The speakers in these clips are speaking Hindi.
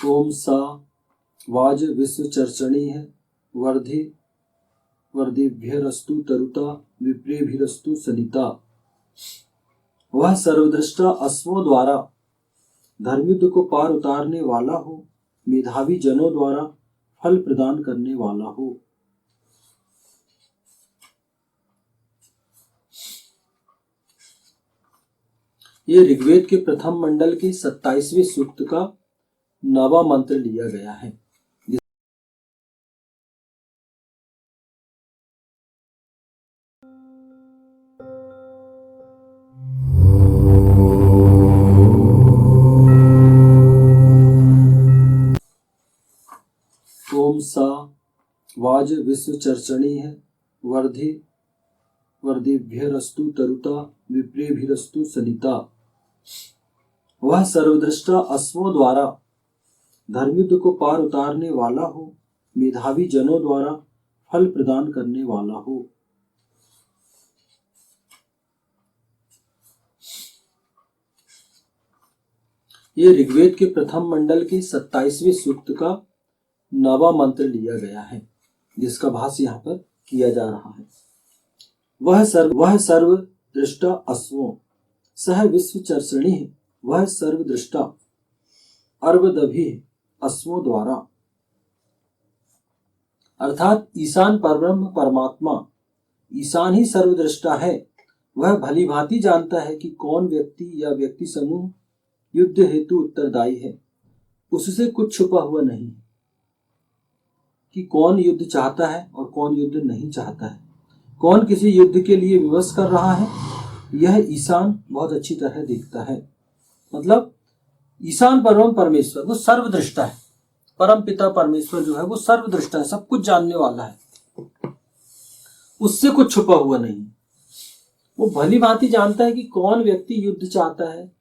ओम सा वाज विश्व चर्चणी है वर्धि वर्धिभ्यरस्तु तरुता विप्रेभिरस्तु सनिता। वह सर्वदृष्टा अश्वों द्वारा धर्मयुद्ध को पार उतारने वाला हो, मेधावी जनों द्वारा फल प्रदान करने वाला हो। ये ऋग्वेद के प्रथम मंडल के 27वें सूक्त का 9वां मंत्र लिया गया है। ओम सा वाज विश्व चर्चणी है वर्धिभ्यरस्तु तरुता विप्रेभिरस्तु सनिता। वह सर्वदृष्टा अश्वों द्वारा धर्मयुद्ध को पार उतारने वाला हो, मेधावी जनों द्वारा फल प्रदान करने वाला हो। ये ऋग्वेद के प्रथम मंडल के 27वें सूक्त का 9वां मंत्र लिया गया है, जिसका भाष्य यहाँ पर किया जा रहा है। वह सर्वदृष्टा अश्वों सह विश्व चर्चणी है। वह सर्वदृष्टा अर्वदभि अश्वों द्वारा, अर्थात ईशान परब्रह्म परमात्मा ईशान ही सर्वदृष्टा है। वह भली भांति जानता है कि कौन व्यक्ति या व्यक्ति समूह युद्ध हेतु उत्तरदायी है। उससे कुछ छुपा हुआ नहीं कि कौन युद्ध चाहता है और कौन युद्ध नहीं चाहता है, कौन किसी युद्ध के लिए विवश कर रहा है। यह ईशान बहुत अच्छी तरह देखता है। मतलब ईशान परम परमेश्वर वो सर्वदृष्टा है। परम पिता परमेश्वर जो है वो सर्वदृष्टा है, सब कुछ जानने वाला है, उससे कुछ छुपा हुआ नहीं। वो भली भांति जानता है कि कौन व्यक्ति युद्ध चाहता है,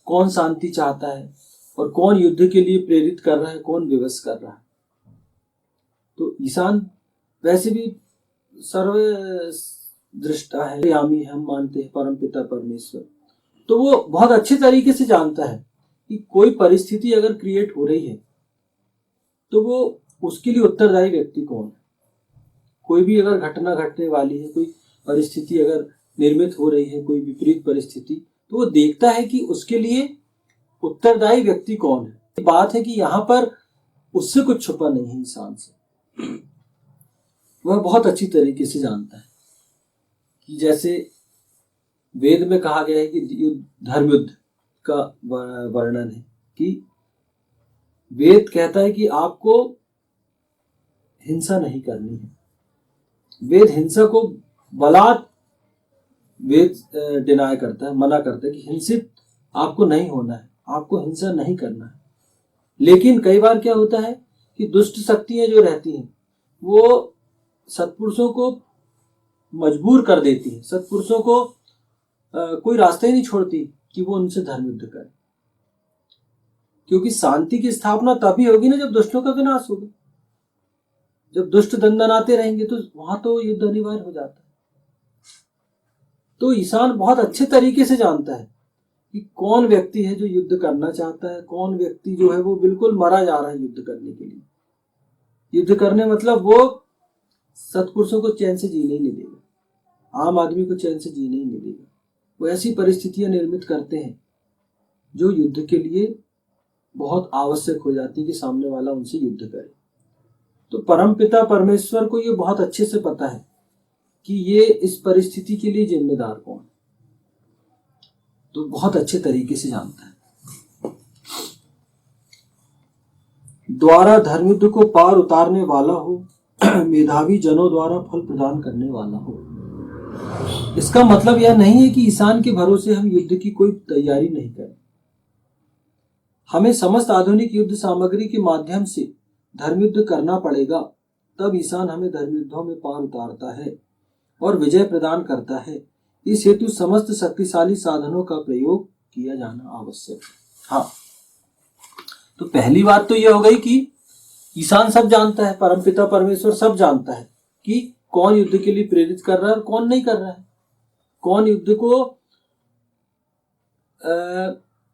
कौन शांति चाहता है और कौन युद्ध के लिए प्रेरित कर रहा है, कौन विवश कर रहा है। तो ईशान वैसे भी सर्वदृष्टा है, यामी हम मानते हैं परम पिता परमेश्वर। तो वो बहुत अच्छे तरीके से जानता है कि कोई परिस्थिति अगर क्रिएट हो रही है तो वो उसके लिए उत्तरदायी व्यक्ति कौन है। कोई भी अगर घटना घटने वाली है, कोई परिस्थिति अगर निर्मित हो रही है, कोई विपरीत परिस्थिति, तो वो देखता है कि उसके लिए उत्तरदायी व्यक्ति कौन है। बात है कि यहाँ पर उससे कुछ छुपा नहीं है इंसान से। वह बहुत अच्छी तरीके से जानता है कि जैसे वेद में कहा गया है कि धर्मयुद्ध का वर्णन है कि वेद कहता है कि आपको हिंसा नहीं करनी है। वेद हिंसा को बलात् वेद डिनाय करता है, मना करता है कि हिंसित आपको नहीं होना है, आपको हिंसा नहीं करना है। लेकिन कई बार क्या होता है कि दुष्ट शक्तियां जो रहती हैं वो सत्पुरुषों को मजबूर कर देती है, सत्पुरुषों को कोई रास्ता ही नहीं छोड़ती कि वो उनसे धर्म युद्ध करे। क्योंकि शांति की स्थापना तभी होगी ना जब दुष्टों का विनाश होगा। जब दुष्ट दंडनाते रहेंगे तो वहां तो युद्ध अनिवार्य हो जाता है। तो ईशान बहुत अच्छे तरीके से जानता है कि कौन व्यक्ति है जो युद्ध करना चाहता है, कौन व्यक्ति जो है वो बिल्कुल मरा जा रहा है युद्ध करने के लिए। युद्ध करने मतलब वो सत्पुरुषों को चैन से जीने ही नहीं देगा, आम आदमी को चैन से जीने ही नहीं देगा। वो ऐसी परिस्थितियां निर्मित करते हैं जो युद्ध के लिए बहुत आवश्यक हो जाती है कि सामने वाला उनसे युद्ध करे। तो परम पिता परमेश्वर को ये बहुत अच्छे से पता है कि ये इस परिस्थिति के लिए जिम्मेदार कौन है, तो बहुत अच्छे तरीके से जानता है। द्वारा धर्मयुद्ध को पार उतारने वाला हो, मेधावी जनों द्वारा फल प्रदान करने वाला हो। इसका मतलब यह नहीं है कि ईशान के भरोसे हम युद्ध की कोई तैयारी नहीं करें। हमें समस्त आधुनिक युद्ध सामग्री के माध्यम से धर्मयुद्ध करना पड़ेगा, तब ईशान हमें धर्मयुद्धों में पार उतारता है और विजय प्रदान करता है। इस हेतु समस्त शक्तिशाली साधनों का प्रयोग किया जाना आवश्यक है। हाँ, तो पहली बात तो यह हो गई कि ईशान सब जानता है, परमपिता परमेश्वर सब जानता है कि कौन युद्ध के लिए प्रेरित कर रहा है और कौन नहीं कर रहा है, कौन युद्ध को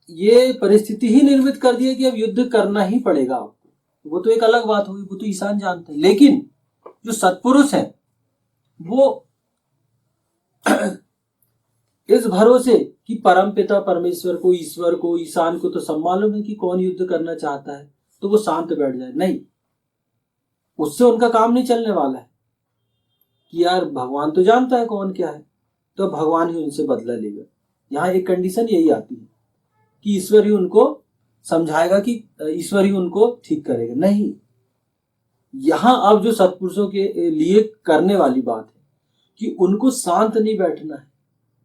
ये परिस्थिति ही निर्मित कर दी है कि अब युद्ध करना ही पड़ेगा आपको, वो तो एक अलग बात होगी, वो तो ईशान जानते हैं। लेकिन जो सत्पुरुष हैं वो इस भरोसे कि परम पिता परमेश्वर को, ईश्वर को, ईशान को तो सब मालूम है कि कौन युद्ध करना चाहता है, तो वो शांत बैठ जाए। नहीं, उससे उनका काम नहीं चलने वाला है कि यार भगवान तो जानता है कौन क्या है, तो भगवान ही उनसे बदला लेगा। यहाँ एक कंडीशन यही आती है कि ईश्वर ही उनको समझाएगा, कि ईश्वर ही उनको ठीक करेगा। नहीं, यहां अब जो सत्पुरुषों के लिए करने वाली बात है कि उनको शांत नहीं बैठना है,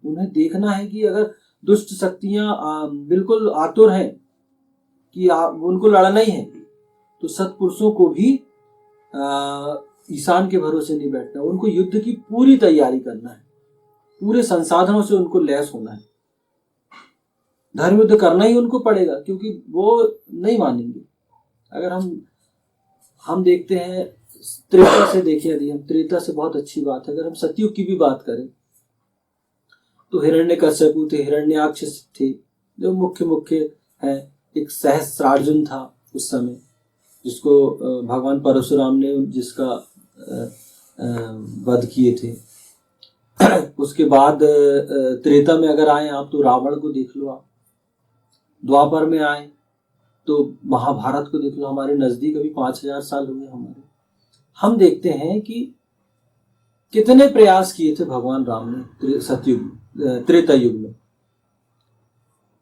उन्हें देखना है कि अगर दुष्ट शक्तियां बिल्कुल आतुर हैं कि उनको लड़ना ही है, तो सत्पुरुषों को भी ईशान के भरोसे नहीं बैठना, उनको युद्ध की पूरी तैयारी करना है, पूरे संसाधनों से उनको लैस होना है। धर्म युद्ध करना ही उनको पड़ेगा, क्योंकि वो नहीं मानेंगे। अगर हम देखते हैं त्रेता से, देखें यदि हम त्रेता से, बहुत अच्छी बात है। अगर हम सतयुग की भी बात करें तो हिरण्यकश्यप थे, हिरण्याक्ष थे, जो मुख्य है। एक सहस्त्रार्जुन था उस समय, जिसको भगवान परशुराम ने जिसका वध किए थे। उसके बाद त्रेता में अगर आए आप तो रावण को देख लो आप, द्वापर में आए तो महाभारत को देख लो, हमारे नजदीक अभी 5000 साल हुए हमारे। हम देखते हैं कि कितने प्रयास किए थे भगवान राम ने सतयुग त्रेता युग में,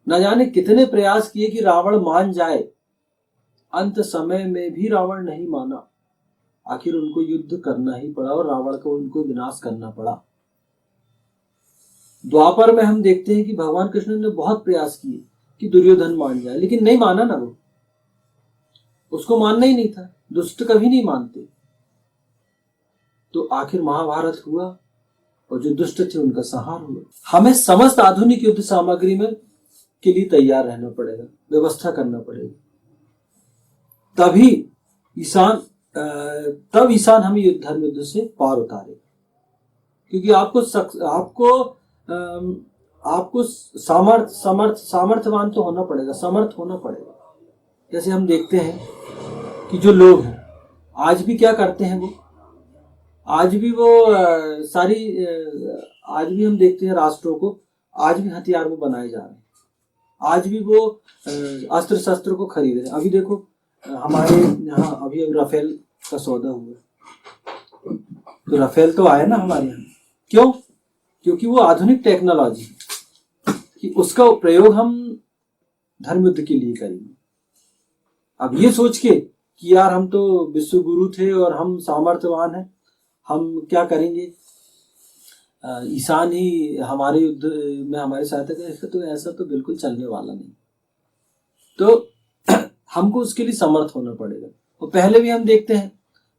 न जाने कितने प्रयास किए कि रावण मान जाए। अंत समय में भी रावण नहीं माना, आखिर उनको युद्ध करना ही पड़ा और रावण को उनको विनाश करना पड़ा। द्वापर में हम देखते हैं कि भगवान कृष्ण ने बहुत प्रयास किए कि दुर्योधन मान जाए, लेकिन नहीं माना ना, वो उसको मानना ही नहीं था। दुष्ट कभी नहीं मानते। तो आखिर महाभारत हुआ और जो दुष्ट थे उनका संहार हुआ। हमें समस्त आधुनिक युद्ध सामग्री में के लिए तैयार रहना पड़ेगा, व्यवस्था करना पड़ेगा, तभी ईशान तब ईशान हमें धर्म युद्ध से पार उतारेगा। क्योंकि आपको सामर्थ्यवान तो होना पड़ेगा, समर्थ होना पड़ेगा। जैसे हम देखते हैं कि जो लोग हैं आज भी क्या करते हैं, वो आज भी आज भी हम देखते हैं राष्ट्रों को आज भी हथियार वो बनाए जा रहे हैं, आज भी वो अस्त्र शस्त्र को खरीद रहे हैं। अभी देखो हमारे यहाँ अभी राफेल का सौदा हुआ, तो राफेल तो आया ना हमारे यहाँ, क्यों? क्योंकि वो आधुनिक टेक्नोलॉजी कि उसका प्रयोग हम धर्म युद्ध के लिए करेंगे। अब ये सोच के कि यार हम तो विश्व गुरु थे और हम सामर्थ्यवान हैं, हम क्या करेंगे, ईशान ही हमारे युद्ध में हमारी सहायता करेगा, तो ऐसा तो बिल्कुल चलने वाला नहीं। तो हमको उसके लिए समर्थ होना पड़ेगा। और पहले भी हम देखते हैं,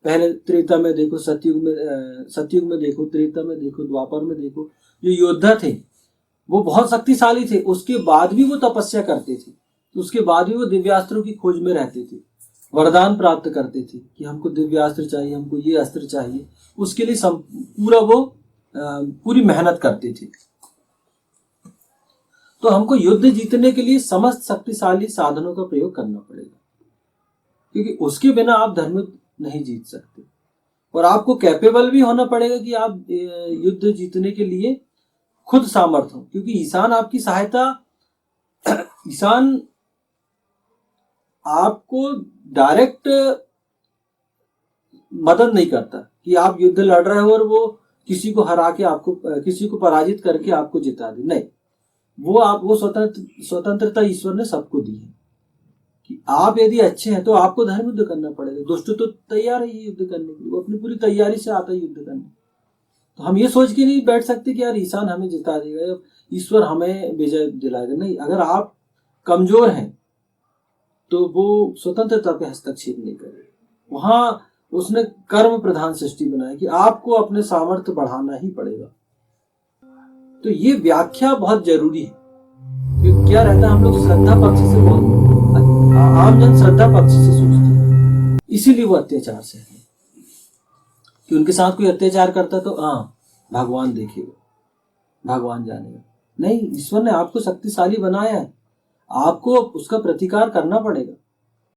पहले त्रेता में देखो, सतयुग में देखो, त्रेता में देखो, द्वापर में देखो, जो योद्धा थे वो बहुत शक्तिशाली थे, उसके बाद भी वो तपस्या करते थे, उसके बाद भी वो दिव्यास्त्रों की खोज में रहते थे, वरदान प्राप्त करते थे कि हमको दिव्यास्त्र चाहिए, हमको ये अस्त्र चाहिए, उसके लिए पूरा वो पूरी मेहनत करते थे। तो हमको युद्ध जीतने के लिए समस्त शक्तिशाली साधनों का प्रयोग करना पड़ेगा, क्योंकि उसके बिना आप धर्म नहीं जीत सकते। और आपको कैपेबल भी होना पड़ेगा कि आप युद्ध जीतने के लिए खुद सामर्थ हो, क्योंकि ईशान आपकी सहायता, ईशान आपको डायरेक्ट मदद नहीं करता कि आप युद्ध लड़ रहे हो और वो किसी को हरा के आपको, किसी को पराजित करके आपको जिता दे। नहीं, वो स्वतंत्रता ईश्वर ने सबको दी है कि आप यदि अच्छे हैं तो आपको धर्म युद्ध करना पड़ेगा। दुष्ट तो तैयार है युद्ध करने के लिए, वो अपनी पूरी तैयारी से आता है युद्ध करने। तो हम ये सोच के नहीं बैठ सकते कि यार ईशान हमें जिता देगा, ईश्वर हमें विजय दिलाएगा। नहीं, अगर आप कमजोर हैं तो वो स्वतंत्रता पे हस्तक्षेप नहीं करेगा। वहां उसने कर्म प्रधान सृष्टि बनाई कि आपको अपने सामर्थ्य बढ़ाना ही पड़ेगा। तो ये व्याख्या बहुत जरूरी है, क्योंकि क्या रहता है, हम लोग श्रद्धा पक्ष से बहुत, आम जन श्रद्धा पक्ष से सोचते हैं, इसीलिए वो अत्याचार से है कि उनके साथ कोई अत्याचार करता तो भगवान देखेगा, भगवान जानेगा। नहीं, ईश्वर ने आपको शक्तिशाली बनाया है, आपको उसका प्रतिकार करना पड़ेगा।